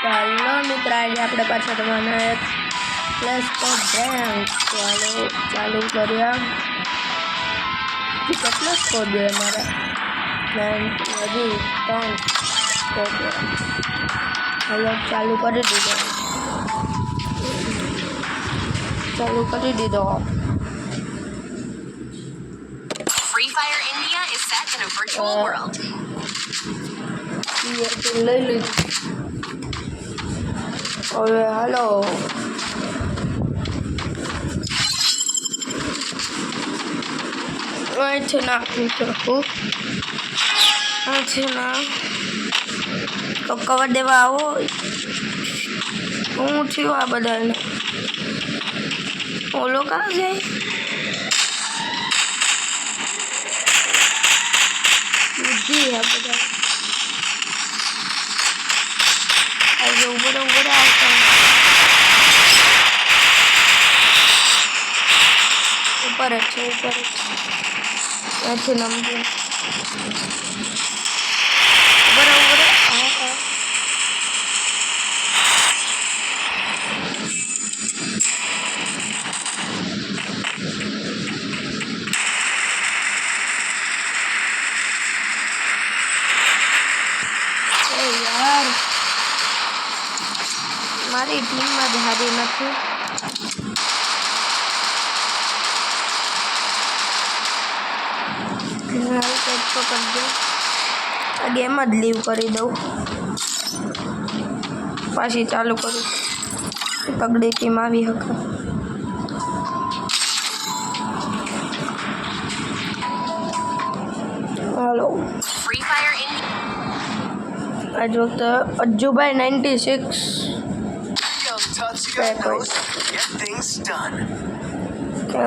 ચાલો મિત્ર આજે આપણે પાછા તમારે પ્લસ રેન્ક ચાલુ કર્યા કેટલો સ્કોર જોઈએ મારે હજી 3 સ્કોર હાલો ચાલુ કરી દીધો Free Fire India is set in a virtual world. લઈ લીધું હવે હાલો છે નાખું છું છે ના તો કવર દેવા આવો હું થયું આ બધાને ઓલો કાં જાય બુદ્ધિ હે બધા આજે ઉપર આવતા ઉપર જ છે અહીંથી નમવું ઉપર યાર મારી ટીમમાં જ હારી નથી આ ગેમ જ લીવ કરી દઉં પાછી ચાલુ કરું તગડી ટીમ આવી હકે હાલો Free Fire India. આજ વખતે અજ્જુભાઈ 96 Get things done.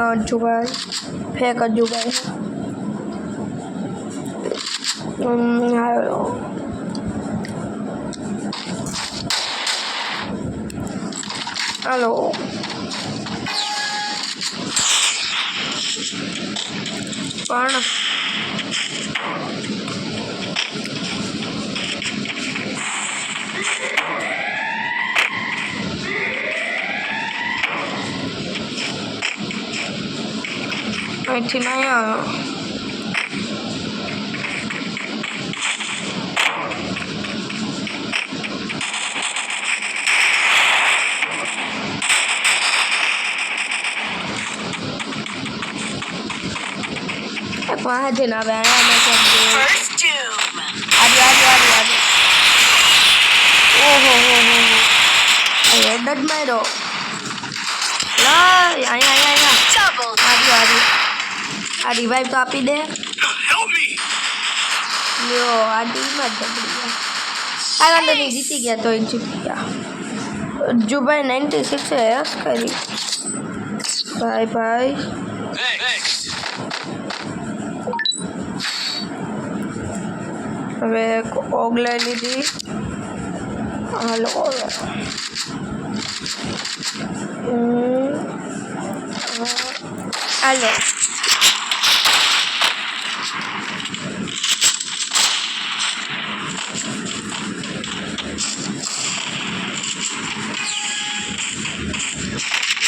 અજ્જુભાઈ ફેક અજ્જુભાઈ હાલો હાલો પણ અહીંથી ના वहाँ से ना बैठा मैं सब First Doom. आगे ओहो हेड मारो ला यहाँ Double. आगे आ रिवाइव तो आपी दे Help me. लो आ टीम में दबड़ी गया आगे तो नहीं जीती गया तो जीत गया जो भाई 96 है यस करी बाय Thanks. હવે ઓગ લઈ લીધી હાલો હાલો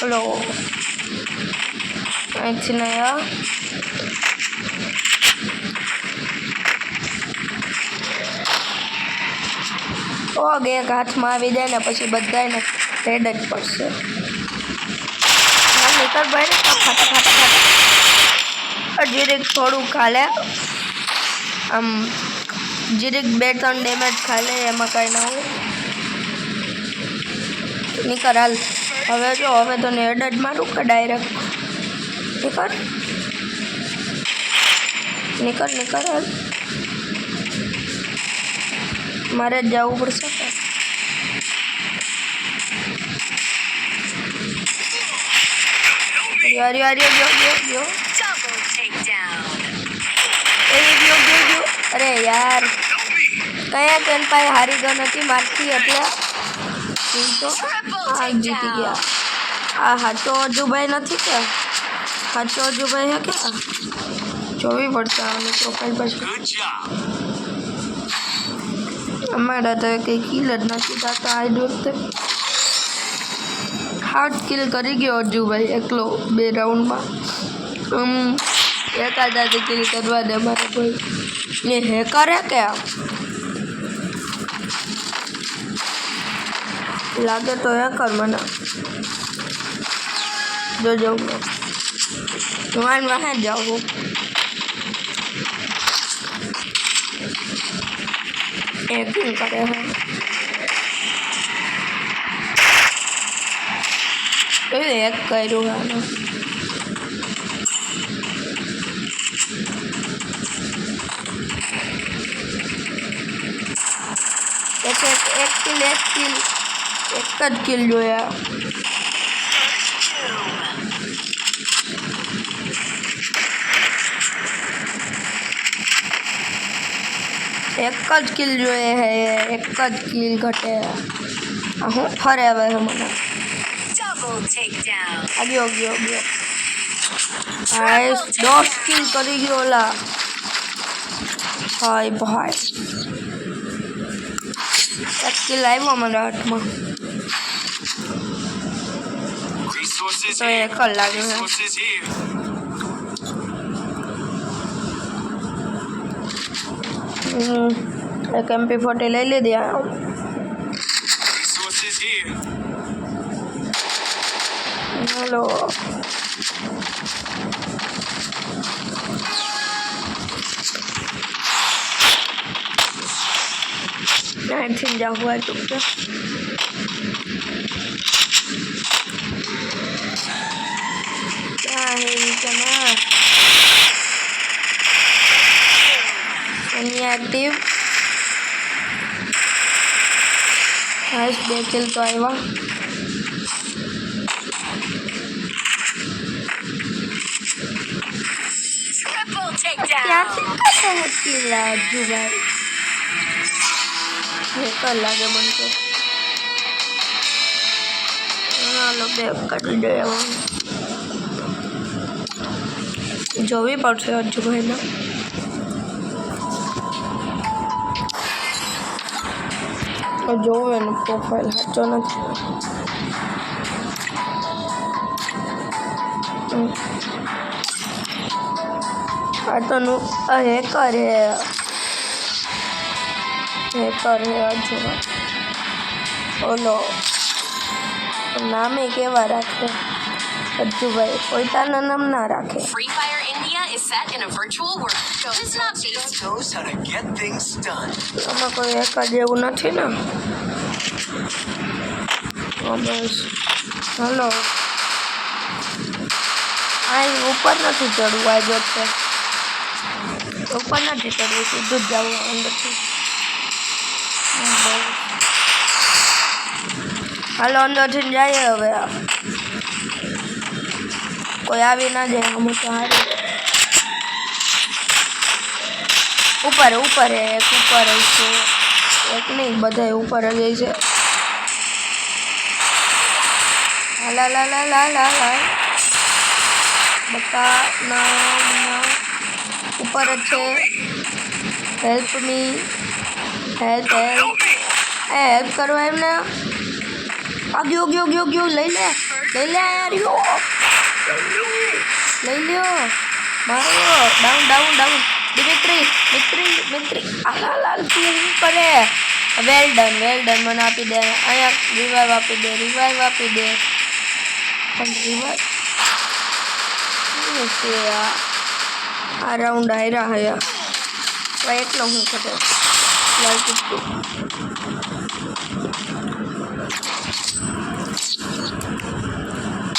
હલો અહીંથી નયા ઓગ એક હાથમાં આવી જાય ને પછી બધાને રેડ જ પડશે નીકળ ભાઈ ખાતા જીરીક થોડું ખાલે આમ જીરીક 2-3 ડેમેજ ખાલે એમાં કાંઈ ના હોય નીકળ હાલ હવે જો હવે તો હેડ જ મારું કે ડાયરેક્ટ નીકળ હાલ મારે જ જવું પડશે યાર ગયો Double takedown. ગયો અરે યાર કયા કેન પાસે હારી ગયો નથી મારથી એટલે તો આ જીતી ગયા આ હાચો અજુભાઈ નથી કે હાચો અજુભાઈ હે કે જોવી પડશે આની પ્રોફાઇલ પછી Good job. અમારા તો કંઈ કિલ જ નથી થતા આ વખતે 8 કિલ કરી ગયો અર્જુભાઈ એકલો 2 રાઉન્ડમાં એકાદાથી કિલ કરવા દે મારે કોઈ ને હેકર હે કે લાગે તો હેકર મને જોજો હું વાહે જાઉં હેકિંગ કરે હે હેક કર્યું આને એક કિલ એક જ કિલ જોયા એક જ કિલ જોઈએ હે એક જ કિલ ઘટે હું ફરે હવે મને Double takedown. ગયો ભાઈ 10 કિલ કરી ગયો ઓલા ભાઈ એક કિલ આવ્યો મારા હાથમાં Resources તો here. એક જ લાગ્યો હે Resources here. એક MP40 લઈ લીધી Resources here. हेलो नाइनटीन जा हुआ है तुम क्या है इतना एक्टिव किल तो आया Triple takedown. ક્યાંથી કશે હતી રાજુભાઈ હેકર લાગે મને તો હાલો બે કાઢી દે જોવી પડશે રાજુભાઈને જોવું એનું પ્રોફાઇલ સાચો નથી આ તો હેકર હે અજુભાઈ ઓલો નામે કેવા રાખે અજુભાઈ પોતાના નામ ના રાખે Free Fire India is set in a virtual world. It's not based. Knows how to get things done. આમાં કોઈ હેકર જેવું નથી ને બસ હલો આ ઉપર નથી ચડવું આ જો છે ઉપર નથી ચડવું સીધું જ જવું અંદરથી હાલો અંદરથી જઈએ હવે કોઈ આવી ના જાય અમુક તો હારી ઉપર એક ઉપર છે એક નહીં બધા ઉપર જ છે હાલા બકા ના ઉપર જ છે હેલ્પ મી હેલ્પ કરવા એમને ગયો લઈ લે યાર લઈ લ્યો મારો ડાઉન મિત્રી હાલ કરે વેલ ડન મને આપી દે અહીંયા રિવાઇવ આપી દે પણ રિવાઇવ આ રાઉન્ડ હાર્યા હયા તો એટલો હું કરે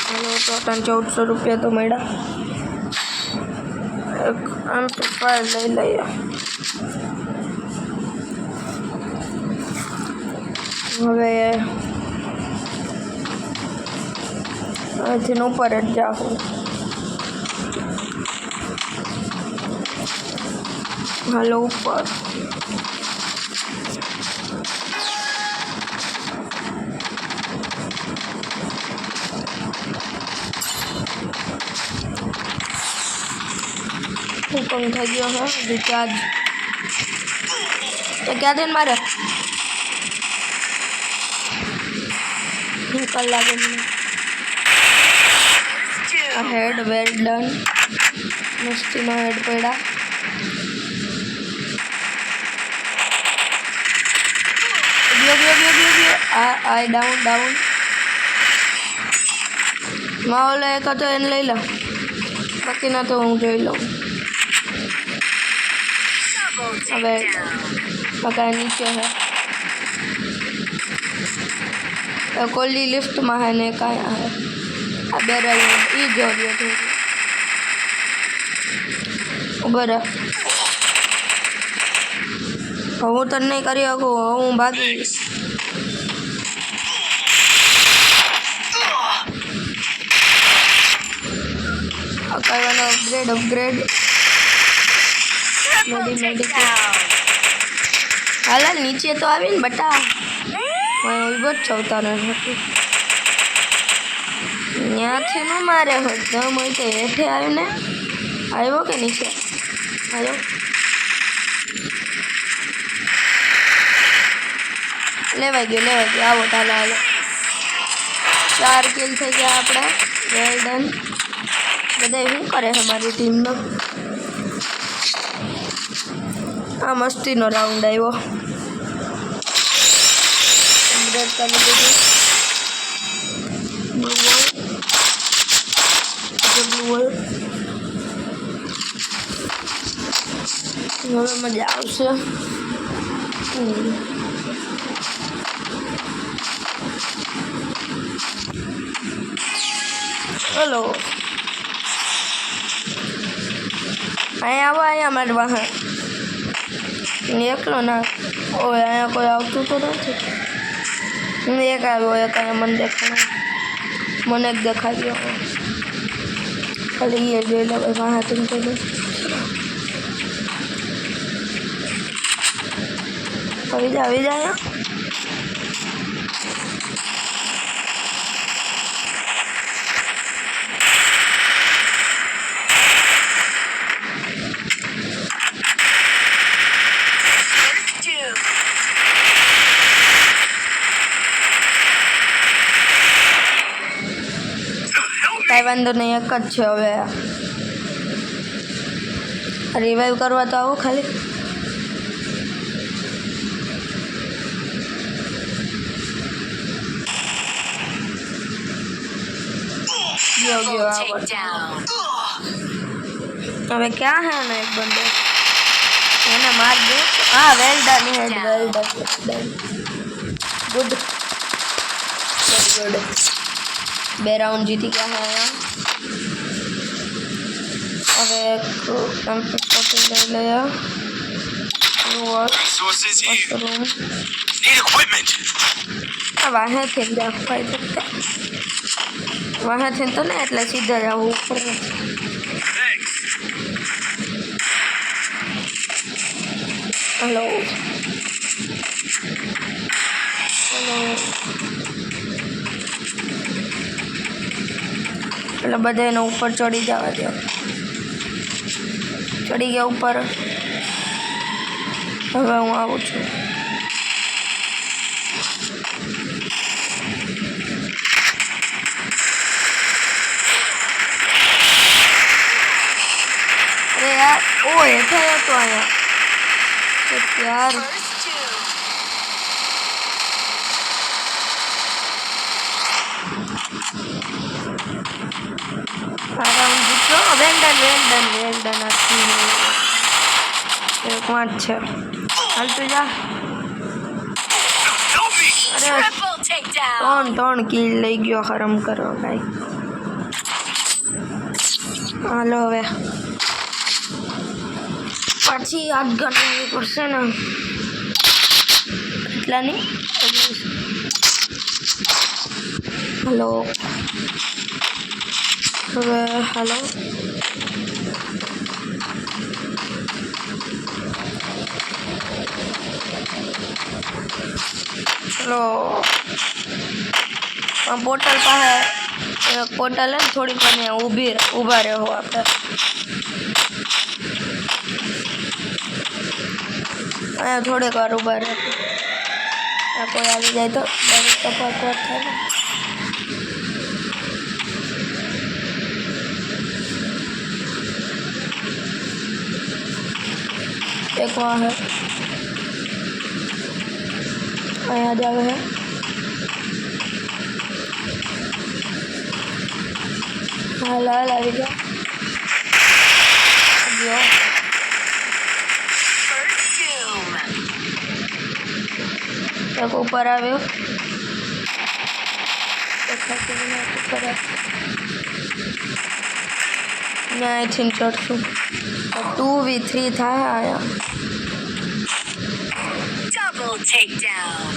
હાલો તો 1400 રૂપિયા તો મળ્યા એક MP5 લઈ લઈએ હવે અહીંથી ઉપર જ જાઉં હાલો ઉપર હુકમ થઈ ગયો હે રિચાર્જ એ ક્યાં થઈને મારે ક્રિટિકલ લાગે મને. આ હેડ વેલ ડન. મસ્તીનો હેડ પડ્યા. આ ડાઉન. માહોલ એક હતો એને લઈ લો, બાકીના તો હું જોઈ લઉં. હવે પકાય નીચે હે કોલી લિફ્ટમાં હે ને કાંઈ હે આ બેરલ એ જોડ્યો છે. ઉભર હું તને નહીં કરી શકું, હું ભાગી. કરવાનો અપગ્રેડ હાલ નીચે તો આવીને બટા ઉભો જ છો તારે ત્યાંથી ન મારે હોય દમ હોય તો હેઠે આવ્યો ને આવ્યો કે નીચે આવ્યો. લેવાઈ ગયો આવો ચાલો હાલો. 4 કિલ થઈ ગયા આપણે. Well done. બધા શું કરે છે મારી ટીમનો. આ મસ્તીનો રાઉન્ડ આવ્યો. અપગ્રેડ કરી દીધું. બ્લુ વોલ હવે મજા આવશે. હલો અહીંયા આવો. અહીંયા મારી પાસે એકલો ના ઓય અહીંયા કોઈ આવતું તો નથી. એક આવ્યો એક અહીંયા મને દેખાડો. મને એક દેખાડ્યો ખાલી એ જોઈ લે ભાઈ હાથીને કહી આવી જાય. કાંઈ વાંધો નહીં, એક જ છે હવે. રિવાઈવ કરવા તો આવો ખાલી. હવે ક્યાં હે ને એક બંદો એને માર દે. હા વેલ ડન હેડ વેલ ડન ગુડ. 2 રાઉન્ડ જીતી ગયા હે. હવે કમ્પ્લીટ લઈ લઈએ. Resources here. Room Need equipment. વાહેથી જ ફાયદો વાહેથી તો ને એટલે સીધા જ આવું ઉપર. Thanks. હલો એટલે બધા એને ઉપર ચડી જવા દો. ચડી ગયા ઉપર. હવે હું આવું છું. અરે યાર ઓ હેઠે હતો અહીંયા યાર. રાઉન્ડ જીત્યો. વેલ ડન એક વાત છે. હાલ તું જા. અરે 3 કિલ લઈ ગયો. હરમ કરો ભાઈ. હાલો હવે પાછી યાદ કરવી પડશે ને. કેટલાની હલો હવે હલો ચલો પોર્ટલ પાસે એક પોર્ટલ હે થોડીક વાર ઊભા રહો આપણે. અહીંયા થોડીક વાર ઊભા રહે. આ કોઈ આવી જાય તો ડાયરેક્ટ તપાસ થાય ને एक वहाँ है यहाँ जावे है हाँ लाल आ गया First doom. एक ऊपर आवे मैं आई चढ़शू 2v3 था आया Double takedown.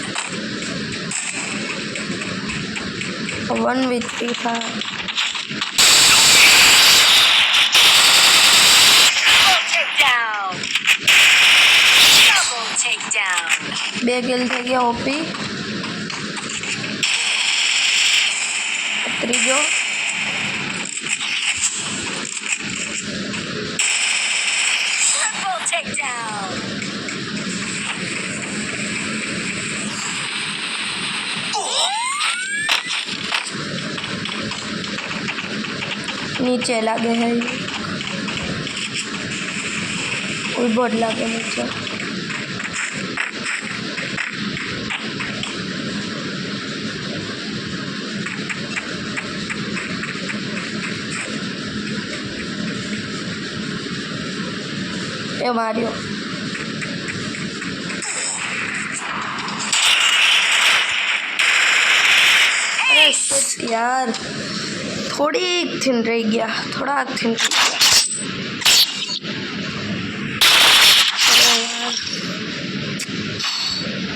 1v3 था Double takedown. Double takedown. 2 किल થઈ ગયા ઓપી ત્રીજો Triple takedown. नीचे लागे है कोई बोर्ड लागे नीचे ये मारियो अरे shit यार थोड़ी थिन रह गया थोड़ा थिन रह गया अरे यार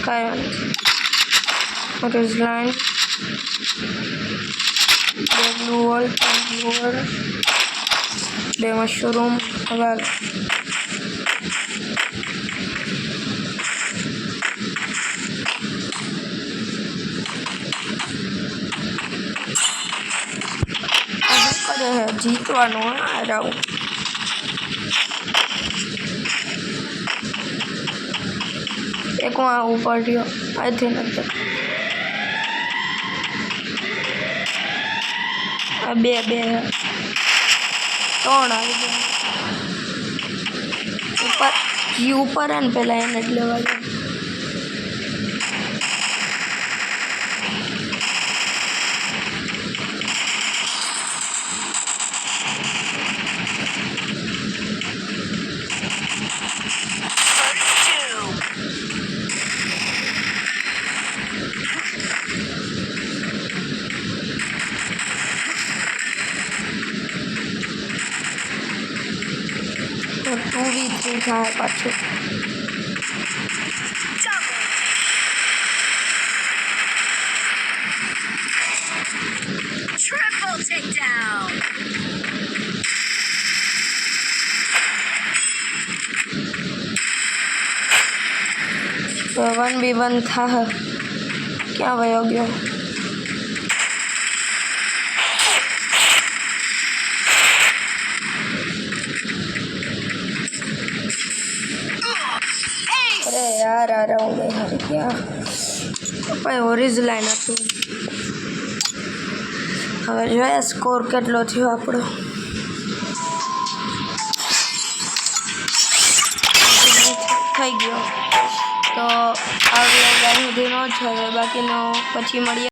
क्या what is line blue wall the mushroom well કરે હે જીતવાનું આ રાઉન્ડ એક વहाँ ऊपर રહ્યો आई थिंक अंदर आ બે है 3 આવી ગયા ઉપર ઈ ઉપર હે ને પેલા એને જ લેવા જાય तो 2v3 था पाछो Triple takedown. तो 1v1 था क्या वयो गयो अरे यार आ रहा हूँ यार क्या भाई ओरिज लाइन હતું હવે જોઈએ સ્કોર કેટલો થયો આપણો થઈ ગયો તો આ વ્લોગ અહીં સુધીનો જ છે બાકીનો પછી મળીએ